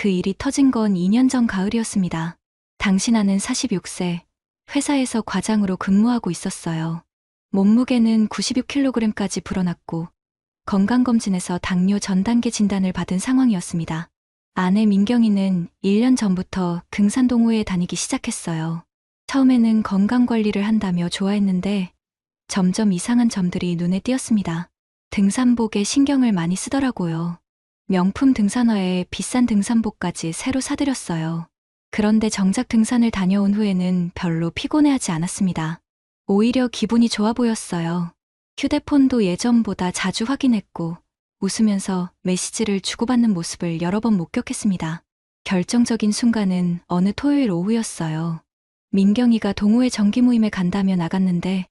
그 일이 터진 건 2년 전 가을이었습니다. 당시 나는 46세, 회사에서 과장으로 근무하고 있었어요. 몸무게는 96kg까지 불어났고 건강검진에서 당뇨 전 단계 진단을 받은 상황이었습니다. 아내 민경이는 1년 전부터 등산 동호회에 다니기 시작했어요. 처음에는 건강관리를 한다며 좋아했는데 점점 이상한 점들이 눈에 띄었습니다. 등산복에 신경을 많이 쓰더라고요. 명품 등산화에 비싼 등산복까지 새로 사들였어요. 그런데 정작 등산을 다녀온 후에는 별로 피곤해하지 않았습니다. 오히려 기분이 좋아 보였어요. 휴대폰도 예전보다 자주 확인했고 웃으면서 메시지를 주고받는 모습을 여러 번 목격했습니다. 결정적인 순간은 어느 토요일 오후였어요. 민경이가 동호회 정기 모임에 간다며 나갔는데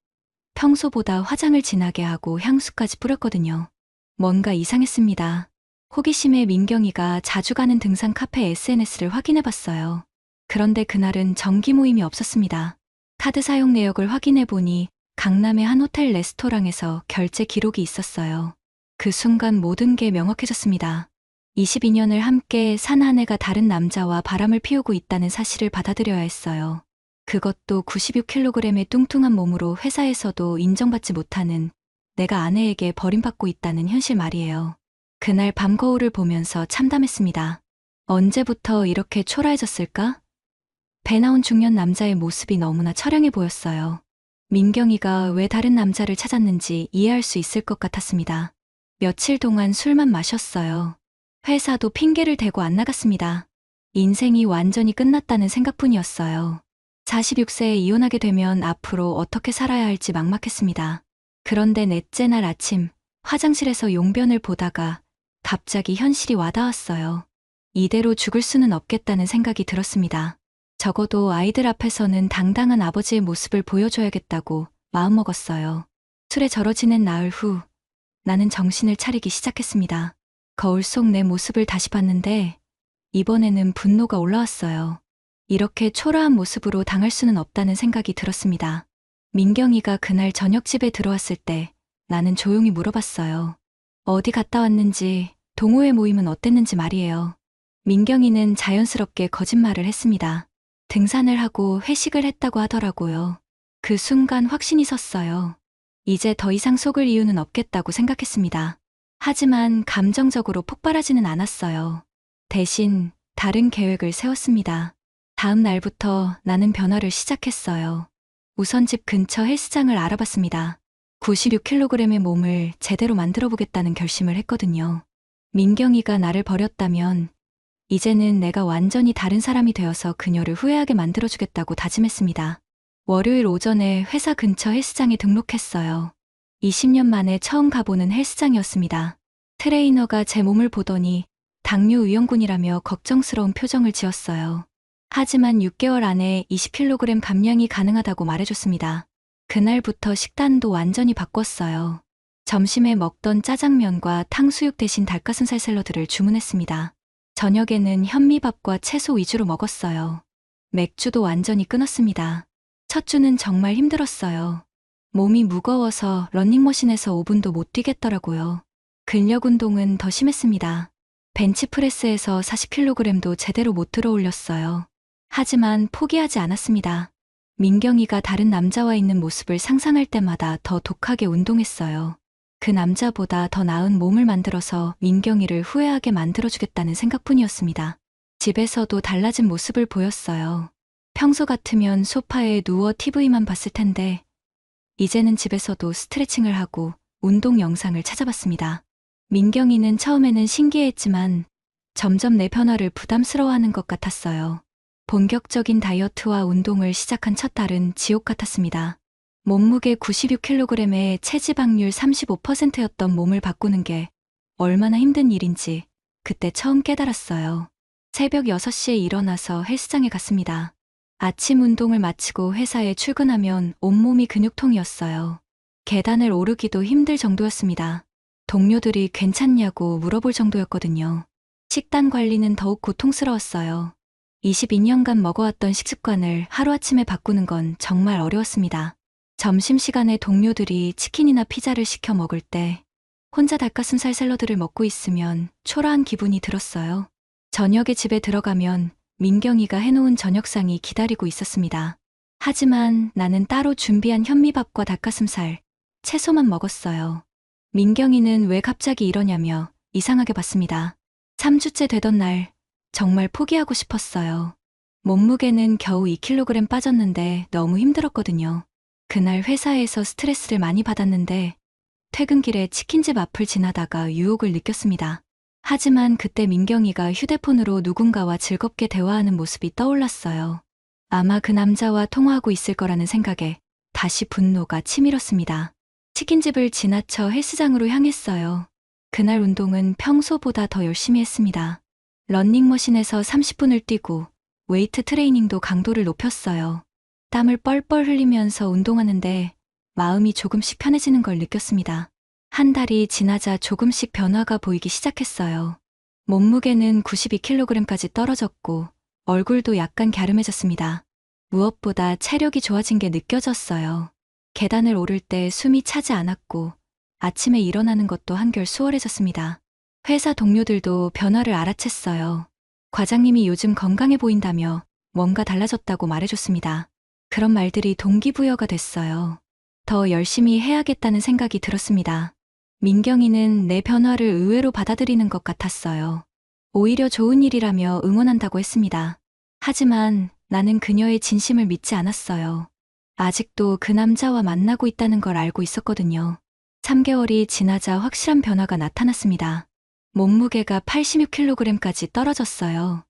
평소보다 화장을 진하게 하고 향수까지 뿌렸거든요. 뭔가 이상했습니다. 호기심에 민경이가 자주 가는 등산 카페 SNS를 확인해봤어요. 그런데 그날은 정기 모임이 없었습니다. 카드 사용 내역을 확인해보니 강남의 한 호텔 레스토랑에서 결제 기록이 있었어요. 그 순간 모든 게 명확해졌습니다. 22년을 함께 산 아내가 다른 남자와 바람을 피우고 있다는 사실을 받아들여야 했어요. 그것도 96kg의 뚱뚱한 몸으로 회사에서도 인정받지 못하는 내가 아내에게 버림받고 있다는 현실 말이에요. 그날 밤 거울을 보면서 참담했습니다. 언제부터 이렇게 초라해졌을까? 배 나온 중년 남자의 모습이 너무나 처량해 보였어요. 민경이가 왜 다른 남자를 찾았는지 이해할 수 있을 것 같았습니다. 며칠 동안 술만 마셨어요. 회사도 핑계를 대고 안 나갔습니다. 인생이 완전히 끝났다는 생각뿐이었어요. 46세에 이혼하게 되면 앞으로 어떻게 살아야 할지 막막했습니다. 그런데 넷째 날 아침 화장실에서 용변을 보다가 갑자기 현실이 와닿았어요. 이대로 죽을 수는 없겠다는 생각이 들었습니다. 적어도 아이들 앞에서는 당당한 아버지의 모습을 보여줘야겠다고 마음먹었어요. 술에 절어 지낸 나흘 후 나는 정신을 차리기 시작했습니다. 거울 속 내 모습을 다시 봤는데 이번에는 분노가 올라왔어요. 이렇게 초라한 모습으로 당할 수는 없다는 생각이 들었습니다. 민경이가 그날 저녁 집에 들어왔을 때 나는 조용히 물어봤어요. 어디 갔다 왔는지, 동호회 모임은 어땠는지 말이에요. 민경이는 자연스럽게 거짓말을 했습니다. 등산을 하고 회식을 했다고 하더라고요. 그 순간 확신이 섰어요. 이제 더 이상 속을 이유는 없겠다고 생각했습니다. 하지만 감정적으로 폭발하지는 않았어요. 대신 다른 계획을 세웠습니다. 다음 날부터 나는 변화를 시작했어요. 우선 집 근처 헬스장을 알아봤습니다. 96kg의 몸을 제대로 만들어 보겠다는 결심을 했거든요. 민경이가 나를 버렸다면 이제는 내가 완전히 다른 사람이 되어서 그녀를 후회하게 만들어주겠다고 다짐했습니다. 월요일 오전에 회사 근처 헬스장에 등록했어요. 20년 만에 처음 가보는 헬스장이었습니다. 트레이너가 제 몸을 보더니 당뇨 위험군이라며 걱정스러운 표정을 지었어요. 하지만 6개월 안에 20kg 감량이 가능하다고 말해줬습니다. 그날부터 식단도 완전히 바꿨어요. 점심에 먹던 짜장면과 탕수육 대신 닭가슴살 샐러드를 주문했습니다. 저녁에는 현미밥과 채소 위주로 먹었어요. 맥주도 완전히 끊었습니다. 첫 주는 정말 힘들었어요. 몸이 무거워서 러닝머신에서 5분도 못 뛰겠더라고요. 근력 운동은 더 심했습니다. 벤치프레스에서 40kg도 제대로 못 들어 올렸어요. 하지만 포기하지 않았습니다. 민경이가 다른 남자와 있는 모습을 상상할 때마다 더 독하게 운동했어요. 그 남자보다 더 나은 몸을 만들어서 민경이를 후회하게 만들어주겠다는 생각뿐이었습니다. 집에서도 달라진 모습을 보였어요. 평소 같으면 소파에 누워 TV만 봤을 텐데 이제는 집에서도 스트레칭을 하고 운동 영상을 찾아봤습니다. 민경이는 처음에는 신기해했지만 점점 내 변화를 부담스러워하는 것 같았어요. 본격적인 다이어트와 운동을 시작한 첫 달은 지옥 같았습니다. 몸무게 96kg에 체지방률 35%였던 몸을 바꾸는 게 얼마나 힘든 일인지 그때 처음 깨달았어요. 새벽 6시에 일어나서 헬스장에 갔습니다. 아침 운동을 마치고 회사에 출근하면 온몸이 근육통이었어요. 계단을 오르기도 힘들 정도였습니다. 동료들이 괜찮냐고 물어볼 정도였거든요. 식단 관리는 더욱 고통스러웠어요. 22년간 먹어왔던 식습관을 하루아침에 바꾸는 건 정말 어려웠습니다. 점심시간에 동료들이 치킨이나 피자를 시켜 먹을 때 혼자 닭가슴살 샐러드를 먹고 있으면 초라한 기분이 들었어요. 저녁에 집에 들어가면 민경이가 해놓은 저녁상이 기다리고 있었습니다. 하지만 나는 따로 준비한 현미밥과 닭가슴살, 채소만 먹었어요. 민경이는 왜 갑자기 이러냐며 이상하게 봤습니다. 3주째 되던 날 정말 포기하고 싶었어요. 몸무게는 겨우 2kg 빠졌는데 너무 힘들었거든요. 그날 회사에서 스트레스를 많이 받았는데 퇴근길에 치킨집 앞을 지나다가 유혹을 느꼈습니다. 하지만 그때 민경이가 휴대폰으로 누군가와 즐겁게 대화하는 모습이 떠올랐어요. 아마 그 남자와 통화하고 있을 거라는 생각에 다시 분노가 치밀었습니다. 치킨집을 지나쳐 헬스장으로 향했어요. 그날 운동은 평소보다 더 열심히 했습니다. 러닝머신에서 30분을 뛰고 웨이트 트레이닝도 강도를 높였어요. 땀을 뻘뻘 흘리면서 운동하는데 마음이 조금씩 편해지는 걸 느꼈습니다. 한 달이 지나자 조금씩 변화가 보이기 시작했어요. 몸무게는 92kg까지 떨어졌고 얼굴도 약간 갸름해졌습니다. 무엇보다 체력이 좋아진 게 느껴졌어요. 계단을 오를 때 숨이 차지 않았고 아침에 일어나는 것도 한결 수월해졌습니다. 회사 동료들도 변화를 알아챘어요. 과장님이 요즘 건강해 보인다며 뭔가 달라졌다고 말해줬습니다. 그런 말들이 동기부여가 됐어요. 더 열심히 해야겠다는 생각이 들었습니다. 민경이는 내 변화를 의외로 받아들이는 것 같았어요. 오히려 좋은 일이라며 응원한다고 했습니다. 하지만 나는 그녀의 진심을 믿지 않았어요. 아직도 그 남자와 만나고 있다는 걸 알고 있었거든요. 3개월이 지나자 확실한 변화가 나타났습니다. 몸무게가 86kg까지 떨어졌어요.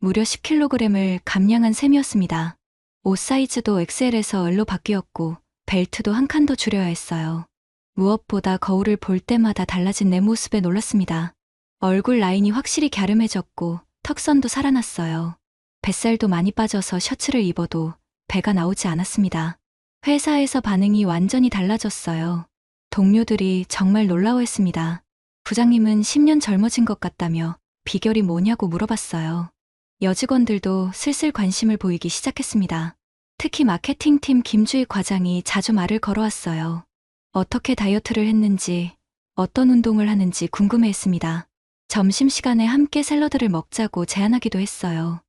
무려 10kg을 감량한 셈이었습니다. 옷 사이즈도 XL에서 L로 바뀌었고 벨트도 한 칸 더 줄여야 했어요. 무엇보다 거울을 볼 때마다 달라진 내 모습에 놀랐습니다. 얼굴 라인이 확실히 갸름해졌고 턱선도 살아났어요. 뱃살도 많이 빠져서 셔츠를 입어도 배가 나오지 않았습니다. 회사에서 반응이 완전히 달라졌어요. 동료들이 정말 놀라워했습니다. 부장님은 10년 젊어진 것 같다며 비결이 뭐냐고 물어봤어요. 여직원들도 슬슬 관심을 보이기 시작했습니다. 특히 마케팅팀 김주희 과장이 자주 말을 걸어왔어요. 어떻게 다이어트를 했는지, 어떤 운동을 하는지 궁금해했습니다. 점심시간에 함께 샐러드를 먹자고 제안하기도 했어요.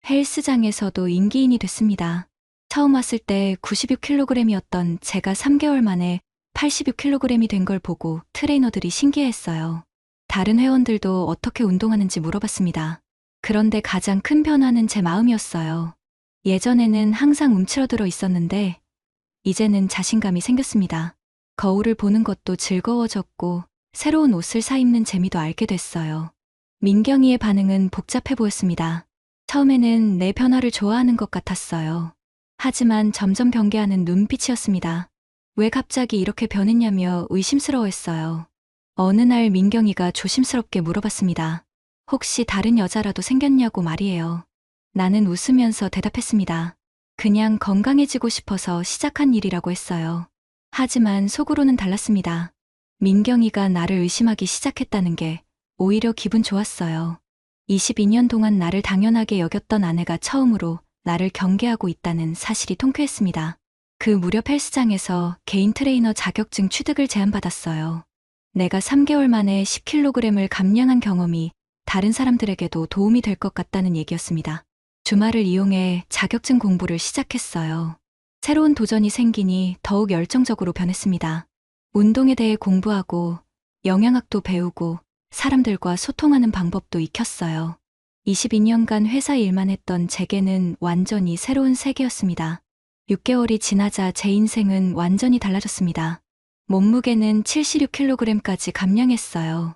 헬스장에서도 인기인이 됐습니다. 처음 왔을 때 96kg이었던 제가 3개월 만에 86kg이 된 걸 보고 트레이너들이 신기해했어요. 다른 회원들도 어떻게 운동하는지 물어봤습니다. 그런데 가장 큰 변화는 제 마음이었어요. 예전에는 항상 움츠러들어 있었는데 이제는 자신감이 생겼습니다. 거울을 보는 것도 즐거워졌고 새로운 옷을 사 입는 재미도 알게 됐어요. 민경이의 반응은 복잡해 보였습니다. 처음에는 내 변화를 좋아하는 것 같았어요. 하지만 점점 경계하는 눈빛이었습니다. 왜 갑자기 이렇게 변했냐며 의심스러워했어요. 어느 날 민경이가 조심스럽게 물어봤습니다. 혹시 다른 여자라도 생겼냐고 말이에요. 나는 웃으면서 대답했습니다. 그냥 건강해지고 싶어서 시작한 일이라고 했어요. 하지만 속으로는 달랐습니다. 민경이가 나를 의심하기 시작했다는 게 오히려 기분 좋았어요. 22년 동안 나를 당연하게 여겼던 아내가 처음으로 나를 경계하고 있다는 사실이 통쾌했습니다. 그 무렵 헬스장에서 개인 트레이너 자격증 취득을 제안받았어요. 내가 3개월 만에 10kg을 감량한 경험이 다른 사람들에게도 도움이 될 것 같다는 얘기였습니다. 주말을 이용해 자격증 공부를 시작했어요. 새로운 도전이 생기니 더욱 열정적으로 변했습니다. 운동에 대해 공부하고 영양학도 배우고 사람들과 소통하는 방법도 익혔어요. 22년간 회사 일만 했던 제게는 완전히 새로운 세계였습니다. 6개월이 지나자 제 인생은 완전히 달라졌습니다. 몸무게는 76kg까지 감량했어요.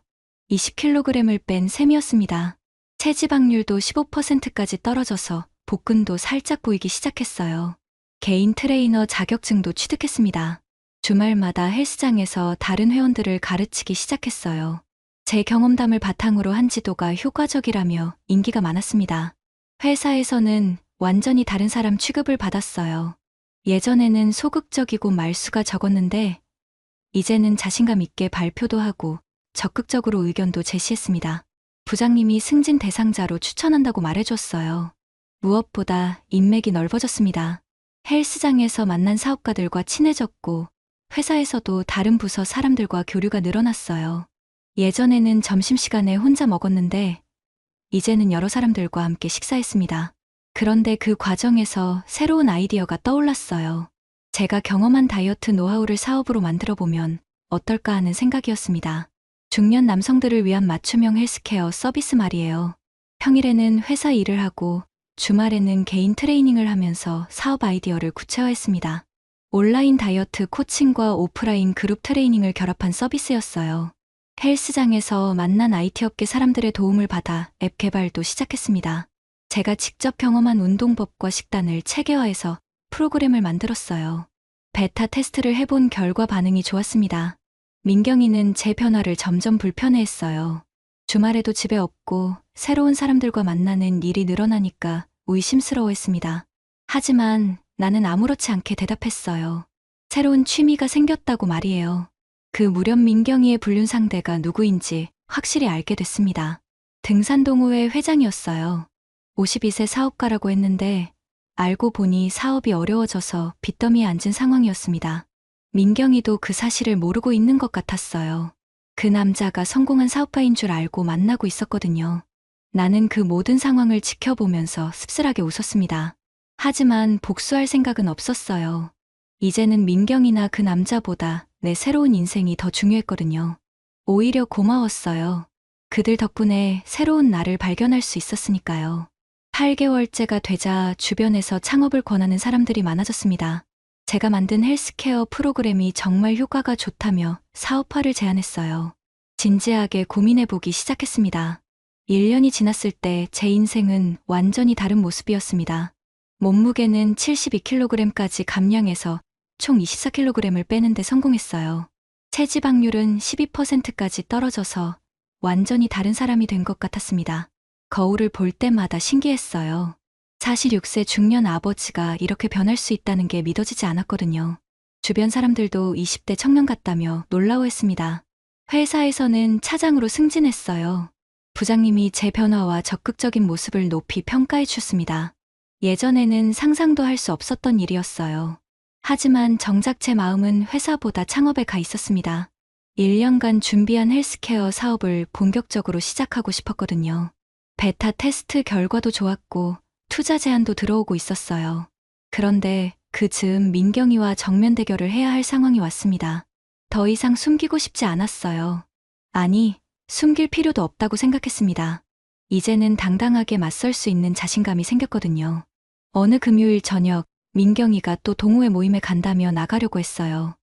20kg을 뺀 셈이었습니다. 체지방률도 15%까지 떨어져서 복근도 살짝 보이기 시작했어요. 개인 트레이너 자격증도 취득했습니다. 주말마다 헬스장에서 다른 회원들을 가르치기 시작했어요. 제 경험담을 바탕으로 한 지도가 효과적이라며 인기가 많았습니다. 회사에서는 완전히 다른 사람 취급을 받았어요. 예전에는 소극적이고 말수가 적었는데 이제는 자신감 있게 발표도 하고 적극적으로 의견도 제시했습니다. 부장님이 승진 대상자로 추천한다고 말해줬어요. 무엇보다 인맥이 넓어졌습니다. 헬스장에서 만난 사업가들과 친해졌고 회사에서도 다른 부서 사람들과 교류가 늘어났어요. 예전에는 점심시간에 혼자 먹었는데 이제는 여러 사람들과 함께 식사했습니다. 그런데 그 과정에서 새로운 아이디어가 떠올랐어요. 제가 경험한 다이어트 노하우를 사업으로 만들어 보면 어떨까 하는 생각이었습니다. 중년 남성들을 위한 맞춤형 헬스케어 서비스 말이에요. 평일에는 회사 일을 하고 주말에는 개인 트레이닝을 하면서 사업 아이디어를 구체화했습니다. 온라인 다이어트 코칭과 오프라인 그룹 트레이닝을 결합한 서비스였어요. 헬스장에서 만난 IT 업계 사람들의 도움을 받아 앱 개발도 시작했습니다. 제가 직접 경험한 운동법과 식단을 체계화해서 프로그램을 만들었어요. 베타 테스트를 해본 결과 반응이 좋았습니다. 민경이는 제 변화를 점점 불편해했어요. 주말에도 집에 없고 새로운 사람들과 만나는 일이 늘어나니까 의심스러워했습니다. 하지만 나는 아무렇지 않게 대답했어요. 새로운 취미가 생겼다고 말이에요. 그 무렵 민경이의 불륜 상대가 누구인지 확실히 알게 됐습니다. 등산동호회 회장이었어요. 52세 사업가라고 했는데 알고 보니 사업이 어려워져서 빚더미에 앉은 상황이었습니다. 민경이도 그 사실을 모르고 있는 것 같았어요. 그 남자가 성공한 사업가인 줄 알고 만나고 있었거든요. 나는 그 모든 상황을 지켜보면서 씁쓸하게 웃었습니다. 하지만 복수할 생각은 없었어요. 이제는 민경이나 그 남자보다 내 새로운 인생이 더 중요했거든요. 오히려 고마웠어요. 그들 덕분에 새로운 나를 발견할 수 있었으니까요. 8개월째가 되자 주변에서 창업을 권하는 사람들이 많아졌습니다. 제가 만든 헬스케어 프로그램이 정말 효과가 좋다며 사업화를 제안했어요. 진지하게 고민해보기 시작했습니다. 1년이 지났을 때 제 인생은 완전히 다른 모습이었습니다. 몸무게는 72kg까지 감량해서 총 24kg을 빼는데 성공했어요. 체지방률은 12%까지 떨어져서 완전히 다른 사람이 된 것 같았습니다. 거울을 볼 때마다 신기했어요. 46세 중년 아버지가 이렇게 변할 수 있다는 게 믿어지지 않았거든요. 주변 사람들도 20대 청년 같다며 놀라워했습니다. 회사에서는 차장으로 승진했어요. 부장님이 제 변화와 적극적인 모습을 높이 평가해 주셨습니다. 예전에는 상상도 할 수 없었던 일이었어요. 하지만 정작 제 마음은 회사보다 창업에 가 있었습니다. 1년간 준비한 헬스케어 사업을 본격적으로 시작하고 싶었거든요. 베타 테스트 결과도 좋았고 투자 제안도 들어오고 있었어요. 그런데 그 즈음 민경이와 정면 대결을 해야 할 상황이 왔습니다. 더 이상 숨기고 싶지 않았어요. 아니, 숨길 필요도 없다고 생각했습니다. 이제는 당당하게 맞설 수 있는 자신감이 생겼거든요. 어느 금요일 저녁, 민경이가 또 동호회 모임에 간다며 나가려고 했어요.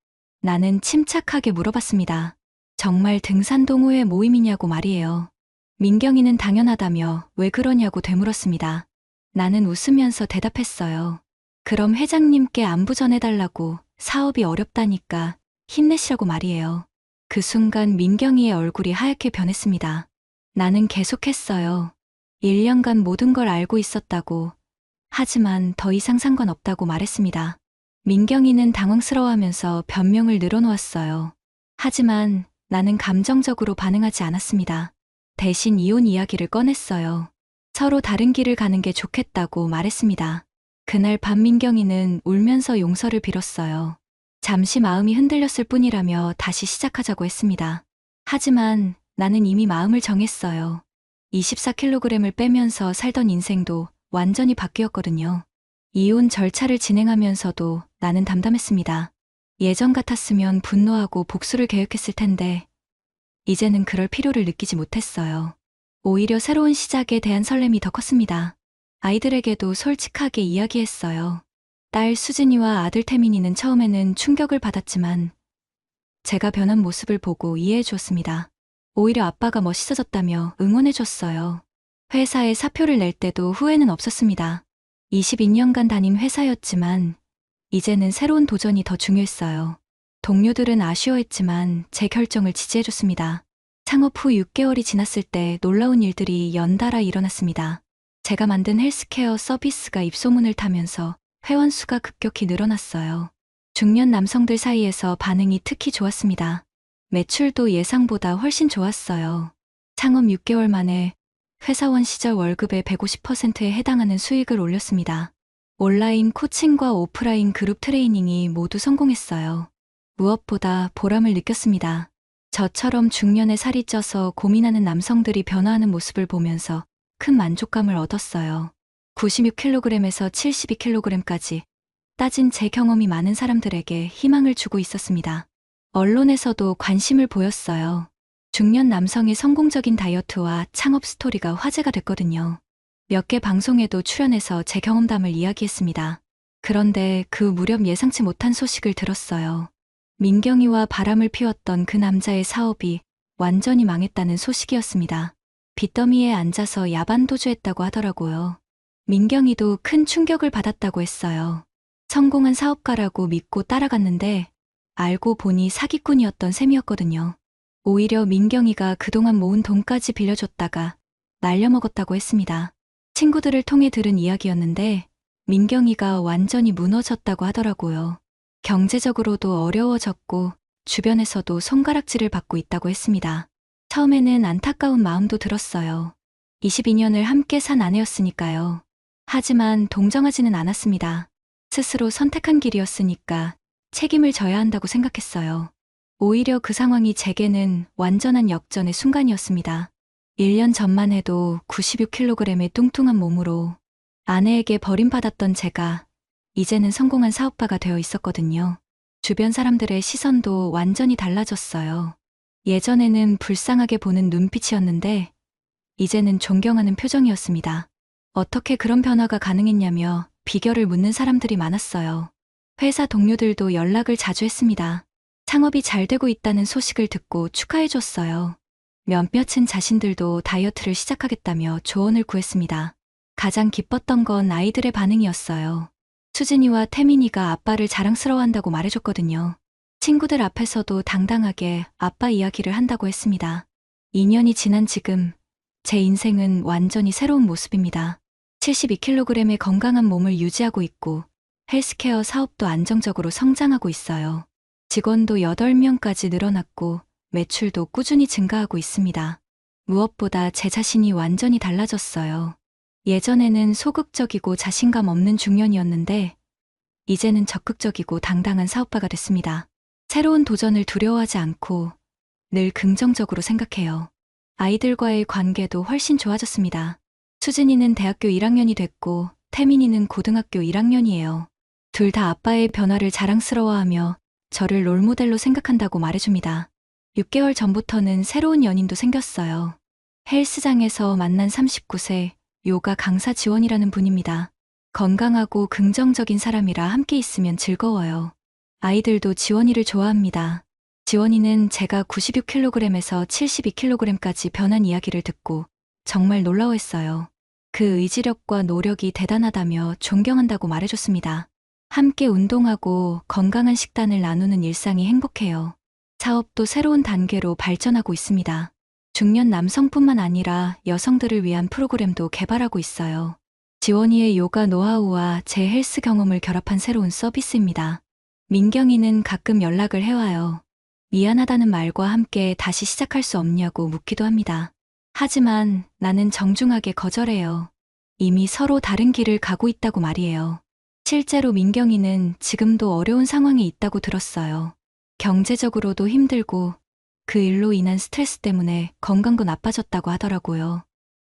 나는 침착하게 물어봤습니다. 정말 등산 동호회 모임이냐고 말이에요. 민경이는 당연하다며 왜 그러냐고 되물었습니다. 나는 웃으면서 대답했어요. 그럼 회장님께 안부 전해달라고. 사업이 어렵다니까 힘내시라고 말이에요. 그 순간 민경이의 얼굴이 하얗게 변했습니다. 나는 계속했어요. 1년간 모든 걸 알고 있었다고. 하지만 더 이상 상관없다고 말했습니다. 민경이는 당황스러워하면서 변명을 늘어놓았어요. 하지만 나는 감정적으로 반응하지 않았습니다. 대신 이혼 이야기를 꺼냈어요. 서로 다른 길을 가는 게 좋겠다고 말했습니다. 그날 밤 민경이는 울면서 용서를 빌었어요. 잠시 마음이 흔들렸을 뿐이라며 다시 시작하자고 했습니다. 하지만 나는 이미 마음을 정했어요. 24kg을 빼면서 살던 인생도 완전히 바뀌었거든요. 이혼 절차를 진행하면서도 나는 담담했습니다. 예전 같았으면 분노하고 복수를 계획했을 텐데 이제는 그럴 필요를 느끼지 못했어요. 오히려 새로운 시작에 대한 설렘이 더 컸습니다. 아이들에게도 솔직하게 이야기했어요. 딸 수진이와 아들 태민이는 처음에는 충격을 받았지만 제가 변한 모습을 보고 이해해 주었습니다. 오히려 아빠가 멋있어졌다며 응원해 줬어요. 회사에 사표를 낼 때도 후회는 없었습니다. 22년간 다닌 회사였지만 이제는 새로운 도전이 더 중요했어요. 동료들은 아쉬워했지만 제 결정을 지지해 줬습니다. 창업 후 6개월이 지났을 때 놀라운 일들이 연달아 일어났습니다. 제가 만든 헬스케어 서비스가 입소문을 타면서 회원 수가 급격히 늘어났어요. 중년 남성들 사이에서 반응이 특히 좋았습니다. 매출도 예상보다 훨씬 좋았어요. 창업 6개월 만에 회사원 시절 월급의 150%에 해당하는 수익을 올렸습니다. 온라인 코칭과 오프라인 그룹 트레이닝이 모두 성공했어요. 무엇보다 보람을 느꼈습니다. 저처럼 중년에 살이 쪄서 고민하는 남성들이 변화하는 모습을 보면서 큰 만족감을 얻었어요. 96kg에서 72kg까지 따진 제 경험이 많은 사람들에게 희망을 주고 있었습니다. 언론에서도 관심을 보였어요. 중년 남성의 성공적인 다이어트와 창업 스토리가 화제가 됐거든요. 몇 개 방송에도 출연해서 제 경험담을 이야기했습니다. 그런데 그 무렵 예상치 못한 소식을 들었어요. 민경이와 바람을 피웠던 그 남자의 사업이 완전히 망했다는 소식이었습니다. 빚더미에 앉아서 야반도주했다고 하더라고요. 민경이도 큰 충격을 받았다고 했어요. 성공한 사업가라고 믿고 따라갔는데 알고 보니 사기꾼이었던 셈이었거든요. 오히려 민경이가 그동안 모은 돈까지 빌려줬다가 날려먹었다고 했습니다. 친구들을 통해 들은 이야기였는데 민경이가 완전히 무너졌다고 하더라고요. 경제적으로도 어려워졌고 주변에서도 손가락질을 받고 있다고 했습니다. 처음에는 안타까운 마음도 들었어요. 22년을 함께 산 아내였으니까요. 하지만 동정하지는 않았습니다. 스스로 선택한 길이었으니까 책임을 져야 한다고 생각했어요. 오히려 그 상황이 제게는 완전한 역전의 순간이었습니다. 1년 전만 해도 96kg의 뚱뚱한 몸으로 아내에게 버림받았던 제가 이제는 성공한 사업가가 되어 있었거든요. 주변 사람들의 시선도 완전히 달라졌어요. 예전에는 불쌍하게 보는 눈빛이었는데 이제는 존경하는 표정이었습니다. 어떻게 그런 변화가 가능했냐며 비결을 묻는 사람들이 많았어요. 회사 동료들도 연락을 자주 했습니다. 창업이 잘 되고 있다는 소식을 듣고 축하해줬어요. 몇몇은 자신들도 다이어트를 시작하겠다며 조언을 구했습니다. 가장 기뻤던 건 아이들의 반응이었어요. 수진이와 태민이가 아빠를 자랑스러워한다고 말해줬거든요. 친구들 앞에서도 당당하게 아빠 이야기를 한다고 했습니다. 2년이 지난 지금 제 인생은 완전히 새로운 모습입니다. 72kg의 건강한 몸을 유지하고 있고 헬스케어 사업도 안정적으로 성장하고 있어요. 직원도 8명까지 늘어났고 매출도 꾸준히 증가하고 있습니다. 무엇보다 제 자신이 완전히 달라졌어요. 예전에는 소극적이고 자신감 없는 중년이었는데 이제는 적극적이고 당당한 사업가가 됐습니다. 새로운 도전을 두려워하지 않고 늘 긍정적으로 생각해요. 아이들과의 관계도 훨씬 좋아졌습니다. 수진이는 대학교 1학년이 됐고 태민이는 고등학교 1학년이에요. 둘 다 아빠의 변화를 자랑스러워하며 저를 롤모델로 생각한다고 말해줍니다. 6개월 전부터는 새로운 연인도 생겼어요. 헬스장에서 만난 39세 요가 강사 지원이라는 분입니다. 건강하고 긍정적인 사람이라 함께 있으면 즐거워요. 아이들도 지원이를 좋아합니다. 지원이는 제가 96kg에서 72kg까지 변한 이야기를 듣고 정말 놀라워했어요. 그 의지력과 노력이 대단하다며 존경한다고 말해줬습니다. 함께 운동하고 건강한 식단을 나누는 일상이 행복해요. 사업도 새로운 단계로 발전하고 있습니다. 중년 남성뿐만 아니라 여성들을 위한 프로그램도 개발하고 있어요. 지원이의 요가 노하우와 제 헬스 경험을 결합한 새로운 서비스입니다. 민경이는 가끔 연락을 해와요. 미안하다는 말과 함께 다시 시작할 수 없냐고 묻기도 합니다. 하지만 나는 정중하게 거절해요. 이미 서로 다른 길을 가고 있다고 말이에요. 실제로 민경이는 지금도 어려운 상황에 있다고 들었어요. 경제적으로도 힘들고 그 일로 인한 스트레스 때문에 건강도 나빠졌다고 하더라고요.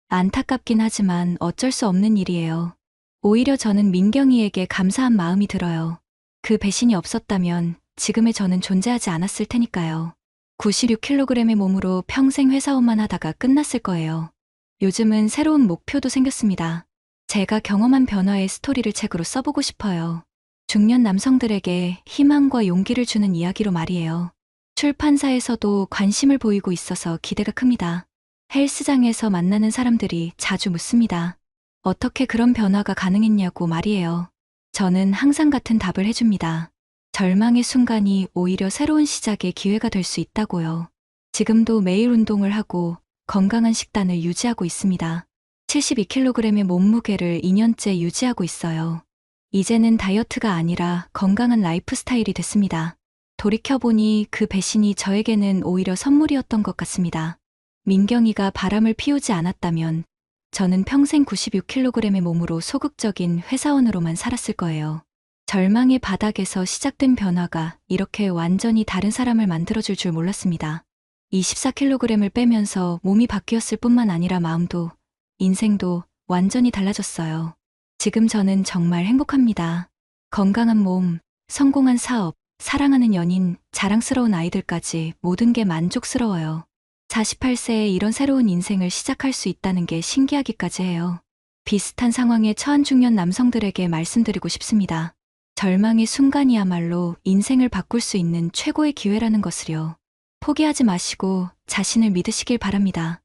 안타깝긴 하지만 어쩔 수 없는 일이에요. 오히려 저는 민경이에게 감사한 마음이 들어요. 그 배신이 없었다면 지금의 저는 존재하지 않았을 테니까요. 96kg의 몸으로 평생 회사원만 하다가 끝났을 거예요. 요즘은 새로운 목표도 생겼습니다. 제가 경험한 변화의 스토리를 책으로 써보고 싶어요. 중년 남성들에게 희망과 용기를 주는 이야기로 말이에요. 출판사에서도 관심을 보이고 있어서 기대가 큽니다. 헬스장에서 만나는 사람들이 자주 묻습니다. 어떻게 그런 변화가 가능했냐고 말이에요. 저는 항상 같은 답을 해줍니다. 절망의 순간이 오히려 새로운 시작의 기회가 될 수 있다고요. 지금도 매일 운동을 하고 건강한 식단을 유지하고 있습니다. 72kg의 몸무게를 2년째 유지하고 있어요. 이제는 다이어트가 아니라 건강한 라이프 스타일이 됐습니다. 돌이켜보니 그 배신이 저에게는 오히려 선물이었던 것 같습니다. 민경이가 바람을 피우지 않았다면 저는 평생 96kg의 몸으로 소극적인 회사원으로만 살았을 거예요. 절망의 바닥에서 시작된 변화가 이렇게 완전히 다른 사람을 만들어줄 줄 몰랐습니다. 24kg을 빼면서 몸이 바뀌었을 뿐만 아니라 마음도 인생도 완전히 달라졌어요. 지금 저는 정말 행복합니다. 건강한 몸, 성공한 사업, 사랑하는 연인, 자랑스러운 아이들까지 모든 게 만족스러워요. 48세에 이런 새로운 인생을 시작할 수 있다는 게 신기하기까지 해요. 비슷한 상황에 처한 중년 남성들에게 말씀드리고 싶습니다. 절망의 순간이야말로 인생을 바꿀 수 있는 최고의 기회라는 것을요. 포기하지 마시고 자신을 믿으시길 바랍니다.